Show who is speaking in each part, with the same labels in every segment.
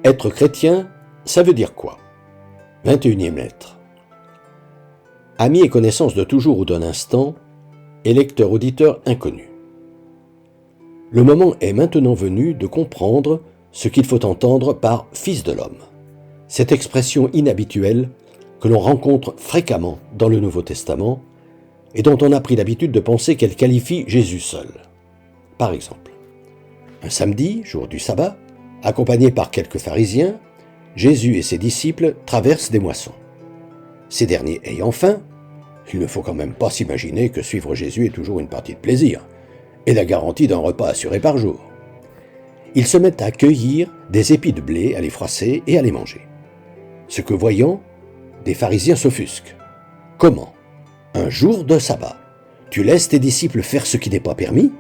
Speaker 1: Être chrétien, ça veut dire quoi? 21e lettre. Amis et connaissances de toujours ou d'un instant, et lecteurs-auditeurs inconnus. Le moment est maintenant venu de comprendre ce qu'il faut entendre par « Fils de l'homme ». Cette expression inhabituelle que l'on rencontre fréquemment dans le Nouveau Testament et dont on a pris l'habitude de penser qu'elle qualifie Jésus seul. Par exemple, un samedi, jour du sabbat, accompagné par quelques pharisiens, Jésus et ses disciples traversent des moissons. Ces derniers ayant faim, il ne faut quand même pas s'imaginer que suivre Jésus est toujours une partie de plaisir et la garantie d'un repas assuré par jour. Ils se mettent à cueillir des épis de blé, à les froisser et à les manger. Ce que voyant, des pharisiens s'offusquent. Comment, un jour de sabbat, tu laisses tes disciples faire ce qui n'est pas permis?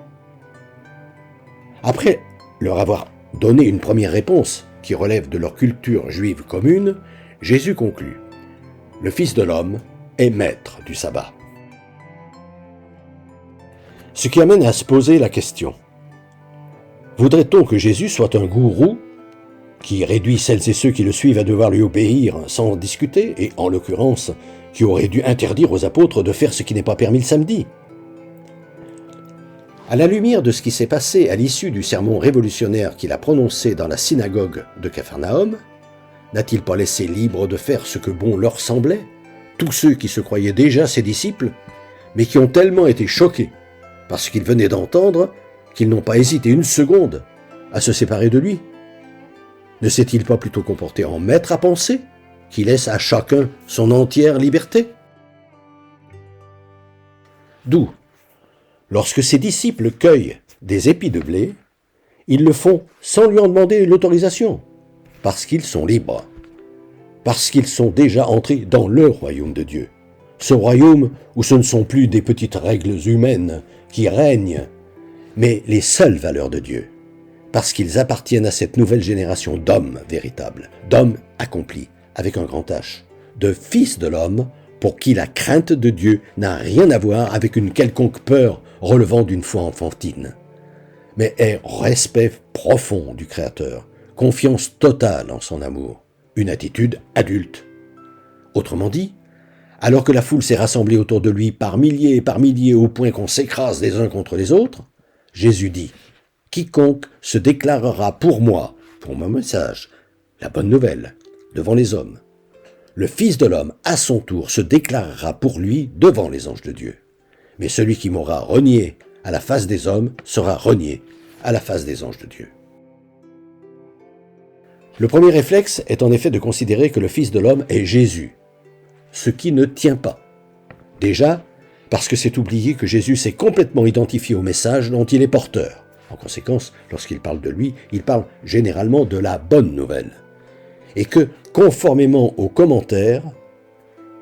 Speaker 1: Après leur avoir donné une première réponse qui relève de leur culture juive commune, Jésus conclut: le Fils de l'homme est maître du sabbat. Ce qui amène à se poser la question: voudrait-on que Jésus soit un gourou qui réduit celles et ceux qui le suivent à devoir lui obéir sans discuter, et en l'occurrence, qui aurait dû interdire aux apôtres de faire ce qui n'est pas permis le samedi? À la lumière de ce qui s'est passé à l'issue du sermon révolutionnaire qu'il a prononcé dans la synagogue de Capharnaüm, n'a-t-il pas laissé libre de faire ce que bon leur semblait, tous ceux qui se croyaient déjà ses disciples, mais qui ont tellement été choqués par ce qu'ils venaient d'entendre qu'ils n'ont pas hésité une seconde à se séparer de lui? Ne s'est-il pas plutôt comporté en maître à penser, qui laisse à chacun son entière liberté? D'où, lorsque ses disciples cueillent des épis de blé, ils le font sans lui en demander l'autorisation, parce qu'ils sont libres, parce qu'ils sont déjà entrés dans le royaume de Dieu, ce royaume où ce ne sont plus des petites règles humaines qui règnent, mais les seules valeurs de Dieu, parce qu'ils appartiennent à cette nouvelle génération d'hommes véritables, d'hommes accomplis, avec un grand H, de fils de l'homme, pour qui la crainte de Dieu n'a rien à voir avec une quelconque peur relevant d'une foi enfantine, mais est respect profond du Créateur, confiance totale en son amour, une attitude adulte. Autrement dit, alors que la foule s'est rassemblée autour de lui par milliers et par milliers au point qu'on s'écrase les uns contre les autres, Jésus dit: « Quiconque se déclarera pour moi, pour mon message, la bonne nouvelle, devant les hommes, le Fils de l'homme, à son tour, se déclarera pour lui devant les anges de Dieu. Mais celui qui m'aura renié à la face des hommes sera renié à la face des anges de Dieu. » Le premier réflexe est en effet de considérer que le Fils de l'homme est Jésus, ce qui ne tient pas. Déjà, parce que c'est oublier que Jésus s'est complètement identifié au message dont il est porteur. En conséquence, lorsqu'il parle de lui, il parle généralement de la bonne nouvelle. Et que, conformément aux commentaires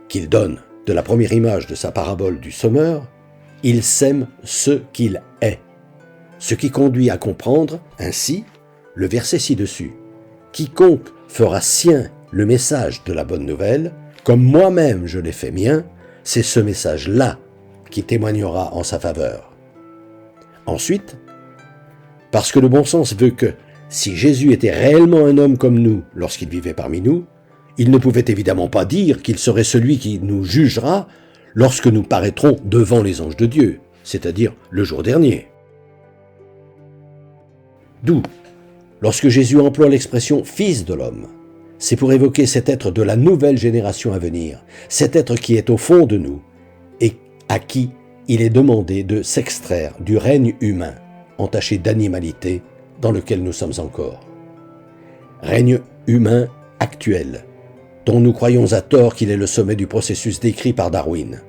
Speaker 1: qu'il donne de la première image de sa parabole du sommeur, il sème ce qu'il est. Ce qui conduit à comprendre, ainsi, le verset ci-dessus: « Quiconque fera sien le message de la bonne nouvelle, comme moi-même je l'ai fait mien, c'est ce message-là qui témoignera en sa faveur. » Ensuite, parce que le bon sens veut que, si Jésus était réellement un homme comme nous lorsqu'il vivait parmi nous, il ne pouvait évidemment pas dire qu'il serait celui qui nous jugera lorsque nous paraîtrons devant les anges de Dieu, c'est-à-dire le jour dernier. D'où, lorsque Jésus emploie l'expression « Fils de l'homme », c'est pour évoquer cet être de la nouvelle génération à venir, cet être qui est au fond de nous et à qui il est demandé de s'extraire du règne humain entaché d'animalité dans lequel nous sommes encore. Règne humain actuel, dont nous croyons à tort qu'il est le sommet du processus décrit par Darwin,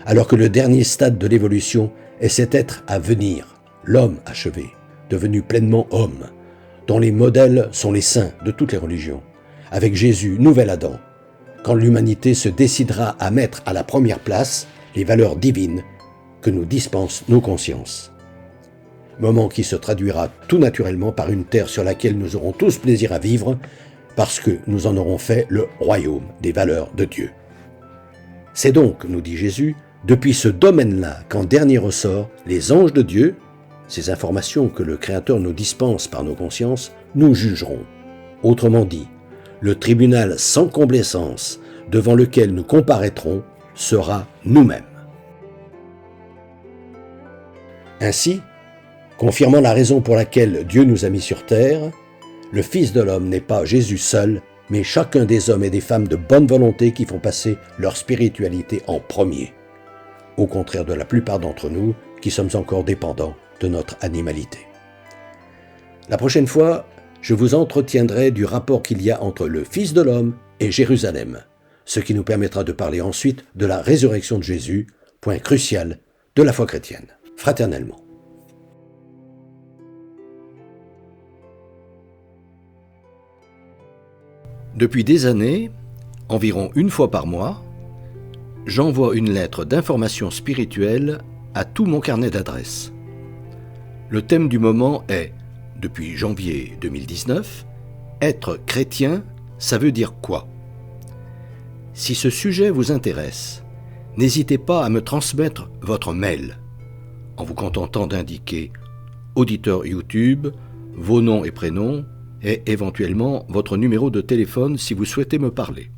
Speaker 1: alors que le dernier stade de l'évolution est cet être à venir, l'homme achevé, devenu pleinement homme, dont les modèles sont les saints de toutes les religions, avec Jésus, nouvel Adam, quand l'humanité se décidera à mettre à la première place les valeurs divines que nous dispensent nos consciences. Moment qui se traduira tout naturellement par une terre sur laquelle nous aurons tous plaisir à vivre, parce que nous en aurons fait le royaume des valeurs de Dieu. C'est donc, nous dit Jésus, depuis ce domaine-là qu'en dernier ressort, les anges de Dieu, ces informations que le Créateur nous dispense par nos consciences, nous jugeront. Autrement dit, le tribunal sans complaisance devant lequel nous comparaîtrons sera nous-mêmes. Ainsi, confirmant la raison pour laquelle Dieu nous a mis sur terre, le Fils de l'homme n'est pas Jésus seul, mais chacun des hommes et des femmes de bonne volonté qui font passer leur spiritualité en premier, au contraire de la plupart d'entre nous qui sommes encore dépendants de notre animalité. La prochaine fois, je vous entretiendrai du rapport qu'il y a entre le Fils de l'homme et Jérusalem, ce qui nous permettra de parler ensuite de la résurrection de Jésus, point crucial de la foi chrétienne. Fraternellement.
Speaker 2: Depuis des années, environ une fois par mois, j'envoie une lettre d'information spirituelle à tout mon carnet d'adresses. Le thème du moment est, depuis janvier 2019, être chrétien, ça veut dire quoi ? Si ce sujet vous intéresse, n'hésitez pas à me transmettre votre mail, en vous contentant d'indiquer auditeur YouTube, vos noms et prénoms, et éventuellement votre numéro de téléphone si vous souhaitez me parler.